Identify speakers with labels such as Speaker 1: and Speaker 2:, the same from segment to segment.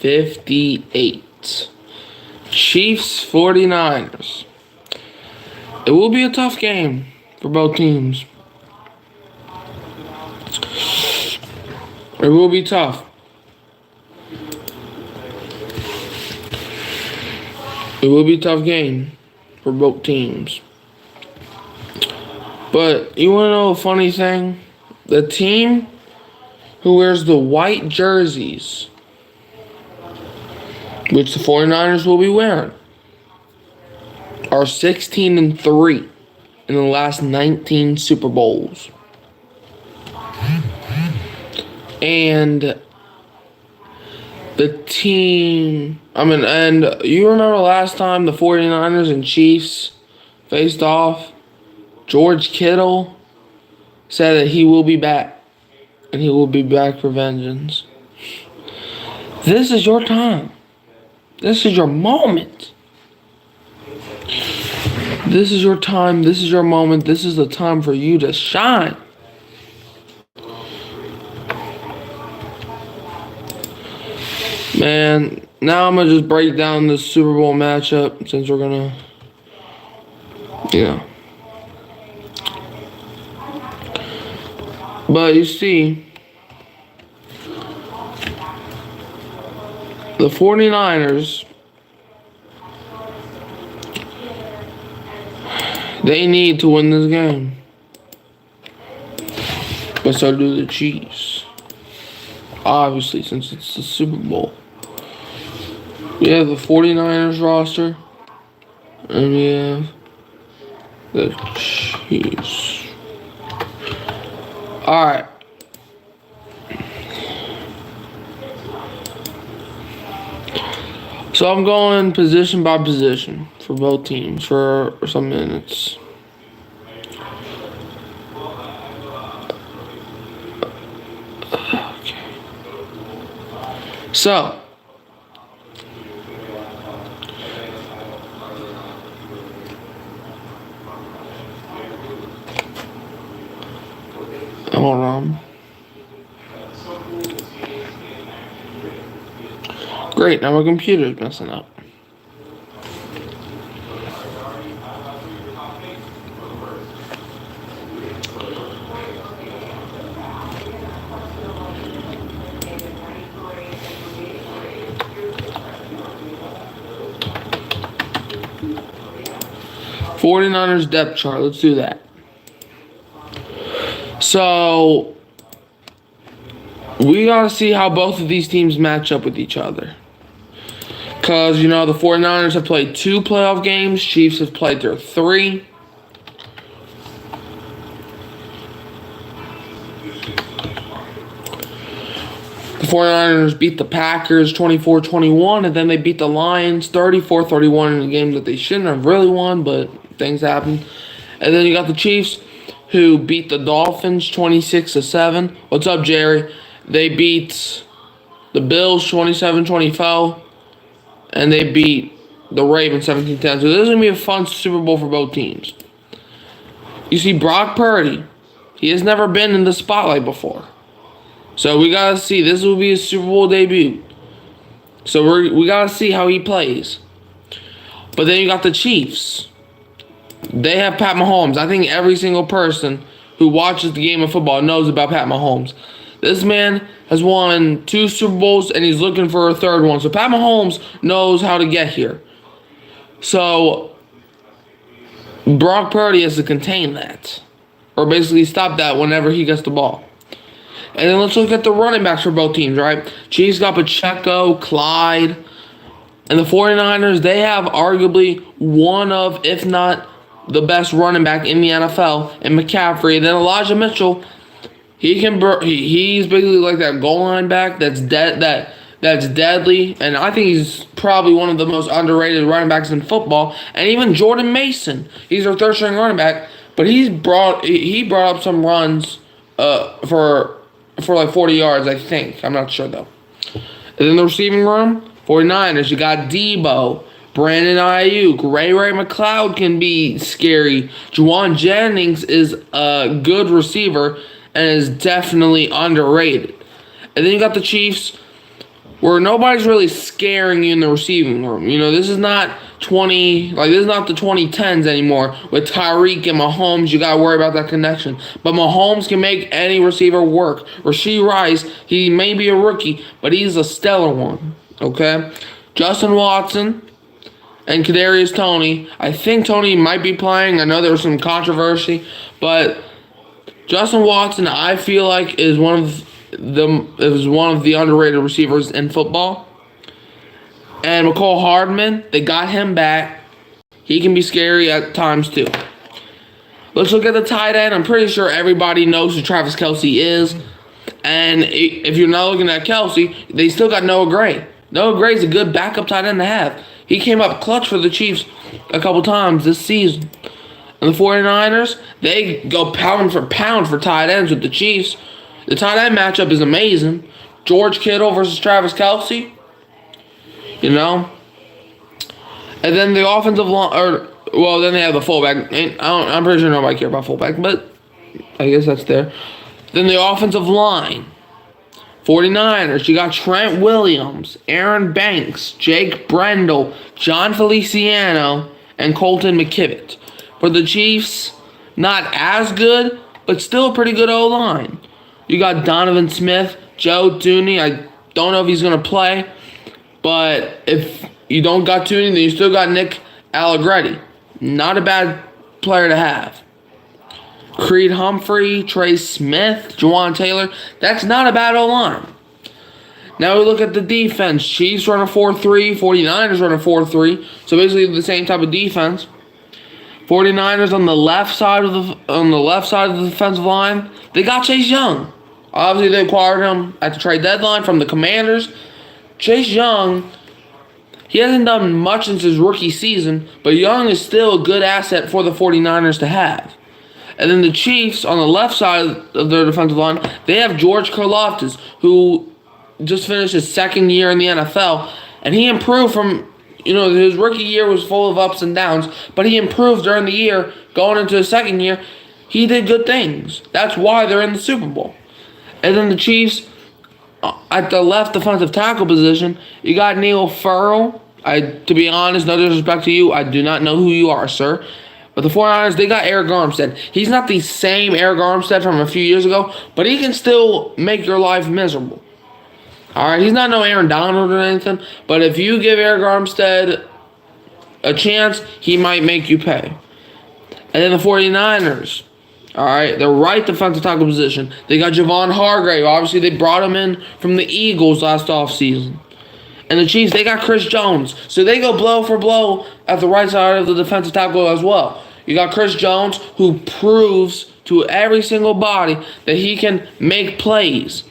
Speaker 1: 58. Chiefs 49ers. It will be a tough game for both teams. It will be tough. It will be a tough game for both teams. But you want to know a funny thing? The team who wears the white jerseys, which the 49ers will be wearing, are 16-3 in the last 19 Super Bowls. And the team, and you remember last time the 49ers and Chiefs faced off? George Kittle said that he will be back. And he will be back for vengeance. This is your time. This is your moment. This is your time. This is your moment. This is the time for you to shine. Man, now I'm going to just break down this Super Bowl matchup since we're going to, But you see, the 49ers, they need to win this game. But so do the Chiefs. Obviously, since it's the Super Bowl. We have the 49ers roster. And we have the Chiefs. Alright. So I'm going position by position for both teams for some minutes. Okay. So hold on. Great, now my computer's messing up. '49ers depth chart, let's do that. So, we got to see how both of these teams match up with each other. Because, the 49ers have played 2 playoff games. Chiefs have played their 3. The 49ers beat the Packers 24-21, and then they beat the Lions 34-31 in a game that they shouldn't have really won, but things happen. And then you got the Chiefs, who beat the Dolphins 26-7. What's up, Jerry? They beat the Bills 27-24, and they beat the Ravens 17-10. So this is going to be a fun Super Bowl for both teams. You see, Brock Purdy, he has never been in the spotlight before. So we got to see. This will be his Super Bowl debut. So we got to see how he plays. But then you got the Chiefs. They have Pat Mahomes. I think every single person who watches the game of football knows about Pat Mahomes. This man has won 2 Super Bowls, and he's looking for a 3rd one. So Pat Mahomes knows how to get here. So Brock Purdy has to contain that. Or basically stop that whenever he gets the ball. And then let's look at the running backs for both teams, right? Chiefs got Pacheco, Clyde. And the 49ers, they have arguably one of, if not the best running back in the NFL, and McCaffrey. And then Elijah Mitchell, he's basically like that goal line back that's deadly, and I think he's probably one of the most underrated running backs in football. And even Jordan Mason, he's our 3rd string running back, but he brought up some runs for like 40 yards, I think. I'm not sure though. And then the receiving room, 49ers, you got Debo, Brandon Ayuk, Ray McCloud can be scary. Juwan Jennings is a good receiver and is definitely underrated. And then you got the Chiefs, where nobody's really scaring you in the receiving room. You know, this is not this is not the 2010s anymore with Tyreek and Mahomes. You gotta worry about that connection. But Mahomes can make any receiver work. Rashee Rice, he may be a rookie, but he's a stellar one. Okay? Justin Watson and Kadarius Toney. I think Toney might be playing. I know there was some controversy, but Justin Watson, I feel like, is one of the underrated receivers in football. And McCole Hardman, they got him back. He can be scary at times too. Let's look at the tight end. I'm pretty sure everybody knows who Travis Kelce is. And if you're not looking at Kelce, they still got Noah Gray. Noah Gray's a good backup tight end to have. He came up clutch for the Chiefs a couple times this season. And the 49ers, they go pound for pound for tight ends with the Chiefs. The tight end matchup is amazing. George Kittle versus Travis Kelce. You know? And then the offensive line, then they have the fullback. I'm pretty sure nobody cares about fullback, but I guess that's there. Then the offensive line. 49ers, you got Trent Williams, Aaron Banks, Jake Brendel, John Feliciano, and Colton McKivett. For the Chiefs, not as good, but still a pretty good O-line. You got Donovan Smith, Joe Thuney. I don't know if he's going to play, but if you don't got Thuney, then you still got Nick Allegretti. Not a bad player to have. Creed Humphrey, Trey Smith, Juwan Taylor. That's not a bad O-line. Now we look at the defense. Chiefs run a 4-3. 49ers run a 4-3. So basically the same type of defense. 49ers on the left side of the defensive line. They got Chase Young. Obviously they acquired him at the trade deadline from the Commanders. Chase Young, he hasn't done much since his rookie season, but Young is still a good asset for the 49ers to have. And then the Chiefs, on the left side of their defensive line, they have George Karlaftis, who just finished his second year in the NFL. And he improved from, his rookie year was full of ups and downs, but he improved during the year. Going into his second year, he did good things. That's why they're in the Super Bowl. And then the Chiefs, at the left defensive tackle position, you got Neil Farrell. To be honest, no disrespect to you, I do not know who you are, sir. But the 49ers, they got Eric Armstead. He's not the same Eric Armstead from a few years ago, but he can still make your life miserable. All right, he's not no Aaron Donald or anything, but if you give Eric Armstead a chance, he might make you pay. And then the 49ers, all right, the right defensive tackle position, they got Javon Hargrave. Obviously, they brought him in from the Eagles last offseason. And the Chiefs, they got Chris Jones. So they go blow for blow at the right side of the defensive tackle as well. You got Chris Jones, who proves to every single body that he can make plays.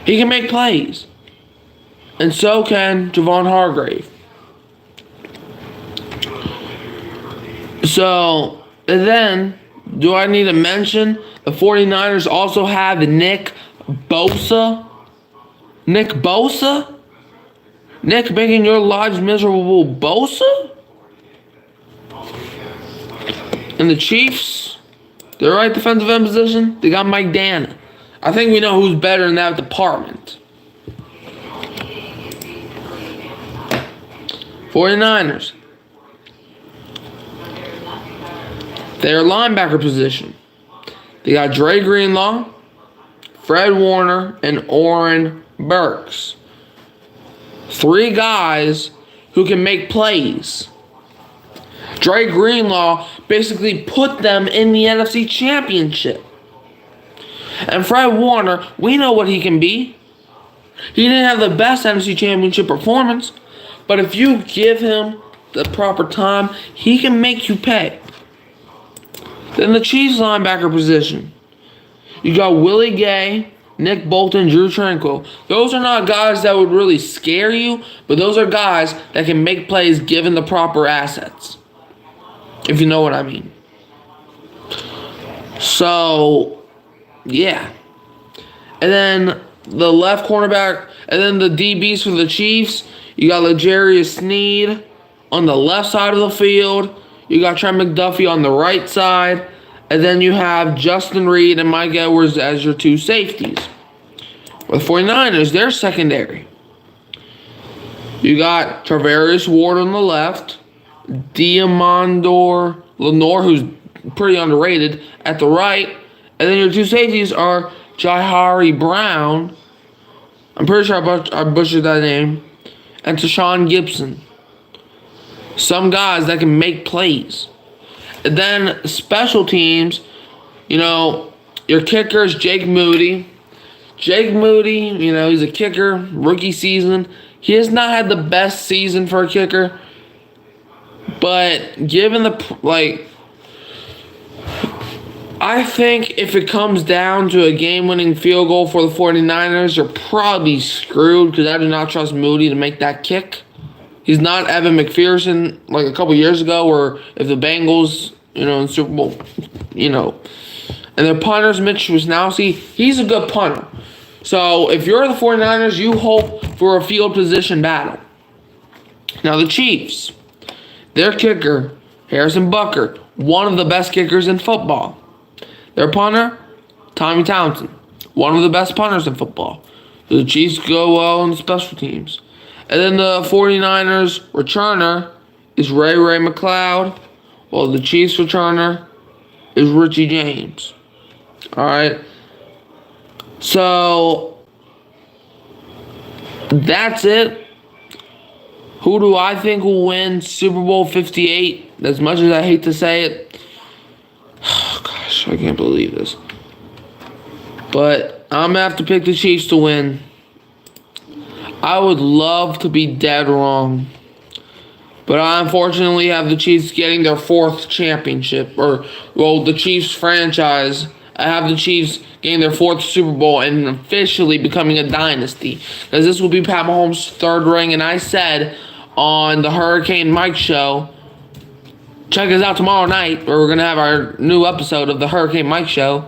Speaker 1: He can make plays. And so can Javon Hargrave. So, and then, do I need to mention the 49ers also have Nick Bosa? Nick Bosa? Nick making your lives miserable, Bosa? And the Chiefs, their right defensive end position, they got Mike Dana. I think we know who's better in that department. 49ers. Their linebacker position. They got Dre Greenlaw, Fred Warner, and Oren Burks. 3 guys who can make plays. Dre Greenlaw basically put them in the NFC Championship. And Fred Warner, we know what he can be. He didn't have the best NFC Championship performance, but if you give him the proper time, he can make you pay. Then the Chiefs linebacker position. You got Willie Gay, Nick Bolton, Drew Tranquill. Those are not guys that would really scare you, but those are guys that can make plays given the proper assets. If you know what I mean. So, yeah. And then the left cornerback, and then the DBs for the Chiefs, you got L'Jarius Sneed on the left side of the field. You got Trent McDuffie on the right side. And then you have Justin Reed and Mike Edwards as your 2 safeties. With the 49ers, their secondary. You got Travarius Ward on the left, Diamondor Lenore, who's pretty underrated, at the right, and then your two safeties are Jahari Brown. I'm pretty sure I butchered that name, and Tashawn Gibson. Some guys that can make plays. And then special teams, your kicker is Jake Moody. Jake Moody, he's a kicker, rookie season. He has not had the best season for a kicker. But given I think if it comes down to a game-winning field goal for the 49ers, you're probably screwed because I do not trust Moody to make that kick. He's not Evan McPherson like a couple years ago, where if the Bengals, in Super Bowl, and their punters, Mitch Wisnowski, he's a good punter. So if you're the 49ers, you hope for a field position battle. Now the Chiefs, their kicker, Harrison Butker, one of the best kickers in football. Their punter, Tommy Townsend, one of the best punters in football. The Chiefs go well on the special teams. And then the 49ers returner is Ray McCloud, while the Chiefs returner is Richie James. All right. So that's it. Who do I think will win Super Bowl 58? As much as I hate to say it. Oh, gosh, I can't believe this. But I'm going to have to pick the Chiefs to win. I would love to be dead wrong. But I unfortunately have the Chiefs getting their 4th championship. The Chiefs franchise. I have the Chiefs getting their 4th Super Bowl and officially becoming a dynasty. Because this will be Pat Mahomes' 3rd ring. And I said on the Hurricane Mike show, check us out tomorrow night, where we're going to have our new episode of the Hurricane Mike show.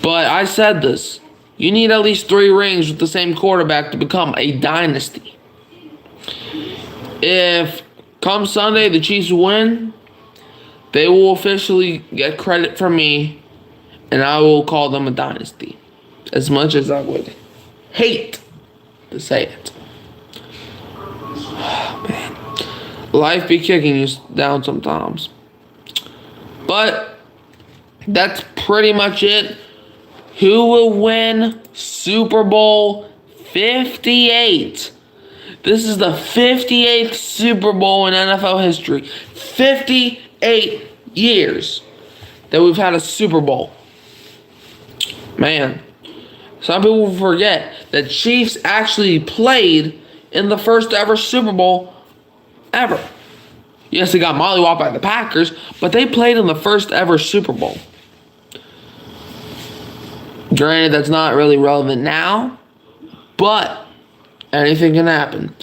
Speaker 1: But I said this. You need at least 3 rings with the same quarterback to become a dynasty. If come Sunday the Chiefs win, they will officially get credit from me, and I will call them a dynasty. As much as I would hate to say it. Oh, man. Life be kicking you down sometimes. But that's pretty much it. Who will win Super Bowl 58? This is the 58th Super Bowl in NFL history. 58 years that we've had a Super Bowl. Man, some people forget that Chiefs actually played in the first ever Super Bowl ever. Yes, they got mollywopped by the Packers, but they played in the first ever Super Bowl. Granted, that's not really relevant now, but anything can happen.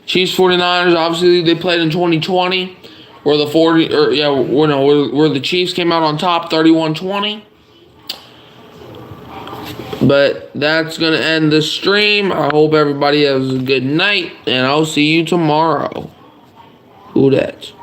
Speaker 1: Chiefs 49ers, obviously they played in 2020, where the Chiefs came out on top 31-20. But that's gonna end the stream. I hope everybody has a good night, and I'll see you tomorrow. Who dat?